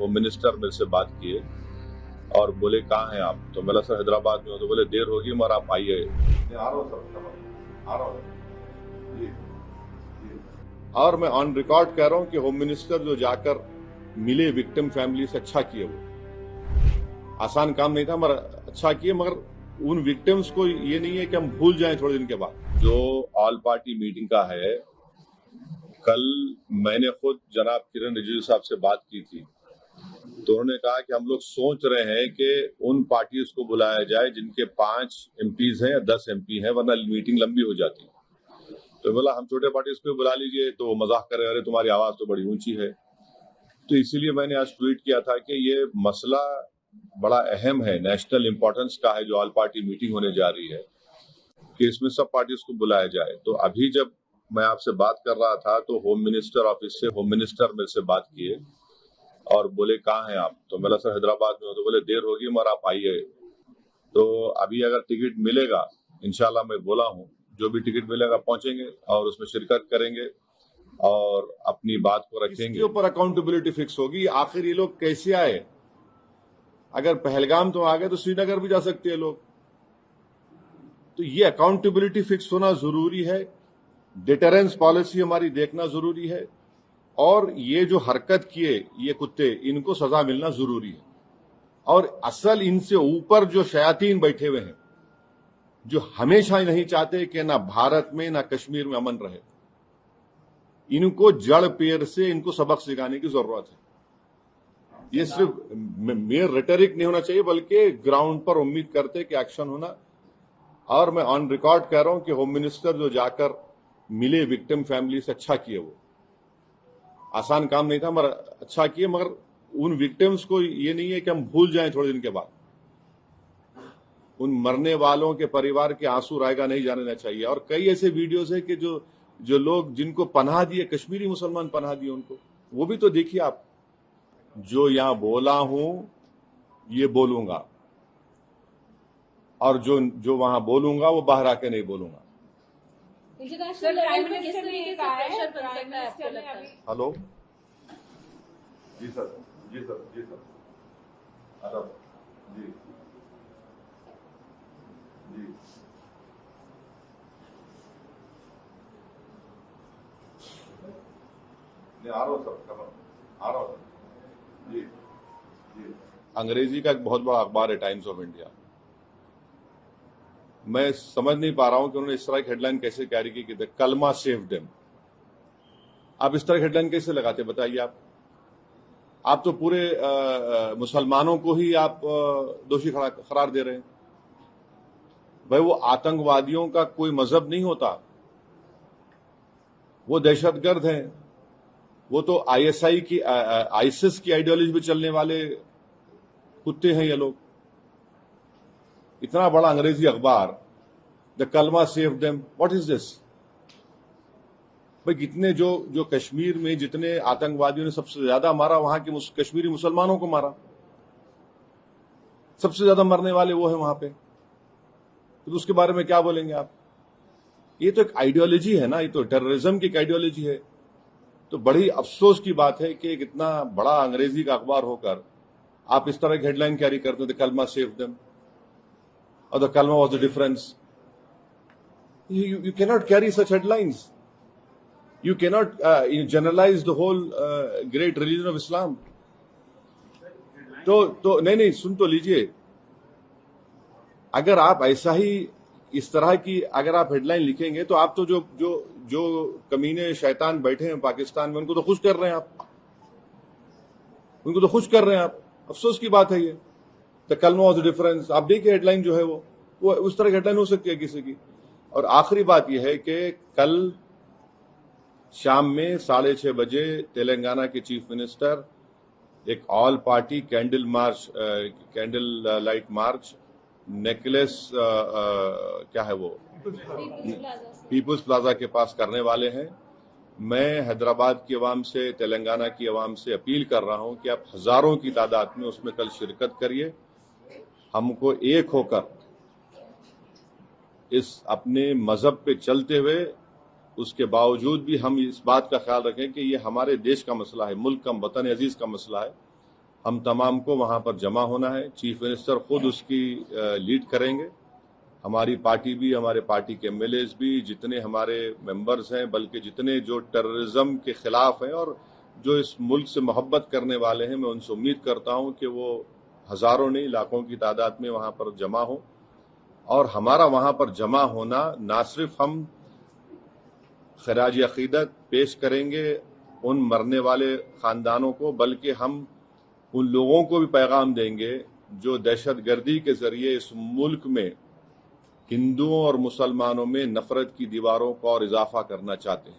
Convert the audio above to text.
Home minister मेरे से बात किए और बोले कहाँ हैं आप, तो मैं सर हैदराबाद में हूँ। तो बोले देर होगी मगर आप आइए। आ रहा हूँ सर, आ रहा हूँ जी जी। और मैं ऑन रिकॉर्ड कह रहा हूँ कि होम मिनिस्टर जो जाकर मिले विक्टिम फैमिली से, अच्छा किए। वो आसान काम नहीं था मगर अच्छा किए। मगर उन विक्टिम्स को ये नहीं है कि हम भूल जाएं थोड़े दिन के बाद। जो ऑल पार्टी मीटिंग का है, कल मैंने खुद जनाब किरण रिजिजू साहब से बात की थी, तो उन्होंने कहा कि हम लोग सोच रहे हैं कि उन पार्टीज को बुलाया जाए जिनके 5 एमपीज हैं या 10 एमपी हैं, वरना मीटिंग लंबी हो जाती। तो बोला हम छोटे पार्टीज को बुला लीजिए, तो मजाक करे, अरे तुम्हारी आवाज तो बड़ी ऊंची है। तो इसीलिए मैंने आज ट्वीट किया था कि ये मसला बड़ा अहम है, नेशनल इंपॉर्टेंस का है, जो ऑल पार्टी मीटिंग होने जा रही है, कि इसमें सब पार्टीज को बुलाया जाए। तो अभी जब मैं आपसे बात कर रहा था तो होम मिनिस्टर ऑफिस से होम मिनिस्टर मेरे से बात किए और बोले कहाँ हैं आप, तो मैं सर हैदराबाद में हूँ। तो बोले देर होगी मगर आप आइए। तो अभी अगर टिकट मिलेगा, इंशाल्लाह मैं बोला हूँ, जो भी टिकट मिलेगा पहुंचेंगे और उसमें शिरकत करेंगे और अपनी बात को रखेंगे। इसके ऊपर अकाउंटेबिलिटी फिक्स होगी। आखिर ये लोग कैसे आए? अगर पहलगाम तो आ गए तो श्रीनगर भी जा सकते हैं लोग। तो ये अकाउंटेबिलिटी फिक्स होना जरूरी है। डिटरेंस पॉलिसी हमारी देखना जरूरी है। और ये जो हरकत किए ये कुत्ते, इनको सजा मिलना जरूरी है। और असल इनसे ऊपर जो शयातीन बैठे हुए हैं, जो हमेशा नहीं चाहते कि ना भारत में ना कश्मीर में अमन रहे, इनको जड़ पेड़ से इनको सबक सिखाने की जरूरत है। ये सिर्फ मेयर रेटरिक नहीं होना चाहिए, बल्कि ग्राउंड पर उम्मीद करते कि एक्शन होना। और मैं ऑन रिकॉर्ड कह रहा हूं कि होम मिनिस्टर जो जाकर मिले विक्टिम फैमिली से, अच्छा किए। वो आसान काम नहीं था मगर अच्छा किए। मगर उन विक्टिम्स को ये नहीं है कि हम भूल जाएं थोड़े दिन के बाद। उन मरने वालों के परिवार के आंसू रायगा नहीं जाने देना चाहिए। और कई ऐसे वीडियोस है कि जो लोग जिनको पनाह दिए, कश्मीरी मुसलमान पनाह दिए, उनको वो भी तो देखिए आप। जो यहां बोला हूं ये बोलूंगा, और जो वहां बोलूंगा वो बाहर आके नहीं बोलूंगा। हेलो जी सर, जी सर, जी सर, अरब जी जी। नहीं, आ रहा हूँ सर, आ रहा हूँ जी जी। अंग्रेजी का एक बहुत बड़ा अखबार है टाइम्स ऑफ इंडिया। मैं समझ नहीं पा रहा हूं कि उन्होंने इस तरह की हेडलाइन कैसे कैरी की थी, कलमा सेव देम। आप इस तरह की हेडलाइन कैसे लगाते बताइए आप तो पूरे मुसलमानों को ही आप दोषी करार दे रहे हैं। भाई वो आतंकवादियों का कोई मजहब नहीं होता, वो दहशतगर्द हैं। वो तो आईएसआई की आईसिस की आइडियोलॉजी पे चलने वाले कुत्ते हैं ये लोग। इतना बड़ा अंग्रेजी अखबार, द कलमा save them, what is this? भाई कितने जो कश्मीर में जितने आतंकवादियों ने सबसे ज्यादा मारा, वहां के कश्मीरी मुसलमानों को मारा। सबसे ज्यादा मरने वाले वो है वहां पे। तो उसके बारे में क्या बोलेंगे आप? ये तो एक आइडियोलॉजी है ना, ये तो टेररिज्म की एक आइडियोलॉजी है। तो बड़ी अफसोस की बात है कि इतना बड़ा अंग्रेजी का अखबार होकर आप इस तरह की हेडलाइन कैरी करते थे, कलमा सेव देम, और द कलमा was the difference. You cannot carry such headlines. You cannot generalize the whole great religion of Islam. तो नहीं सुन तो लीजिए। अगर आप ऐसा ही इस तरह की अगर आप हेडलाइन लिखेंगे तो आप तो जो कमीने शैतान बैठे हैं पाकिस्तान में, उनको तो खुश कर रहे हैं आप। उनको तो खुश कर रहे हैं आप। अफसोस की बात है ये। द कलमा वाज द डिफरेंस। आप देखिए हेडलाइन जो है वो उस तरह की हेडलाइन हो सकती है किसी की। और आखिरी बात यह है कि कल शाम में 6:30 बजे तेलंगाना के चीफ मिनिस्टर एक all party candle light march necklace क्या है वो पीपुल्स प्लाजा के पास करने वाले हैं। मैं हैदराबाद की आवाम से, तेलंगाना की आवाम से अपील कर रहा हूं कि आप हजारों की तादाद में उसमें कल शिरकत करिए। हमको एक होकर इस अपने मजहब पे चलते हुए, उसके बावजूद भी हम इस बात का ख्याल रखें कि ये हमारे देश का मसला है, मुल्क का, वतन अजीज का मसला है। हम तमाम को वहां पर जमा होना है। चीफ मिनिस्टर खुद उसकी लीड करेंगे। हमारी पार्टी भी, हमारे पार्टी के एमएलएज भी, जितने हमारे मेंबर्स हैं, बल्कि जितने जो टेररिज्म के खिलाफ हैं और जो इस मुल्क से मोहब्बत करने वाले हैं, मैं उनसे उम्मीद करता हूं कि वो हजारों नहीं लाखों की तादाद में वहां पर जमा हो। और हमारा वहां पर जमा होना ना सिर्फ हम खराज अकीदत पेश करेंगे उन मरने वाले खानदानों को, बल्कि हम उन लोगों को भी पैगाम देंगे जो दहशतगर्दी के जरिए इस मुल्क में हिंदुओं और मुसलमानों में नफरत की दीवारों को और इजाफा करना चाहते हैं।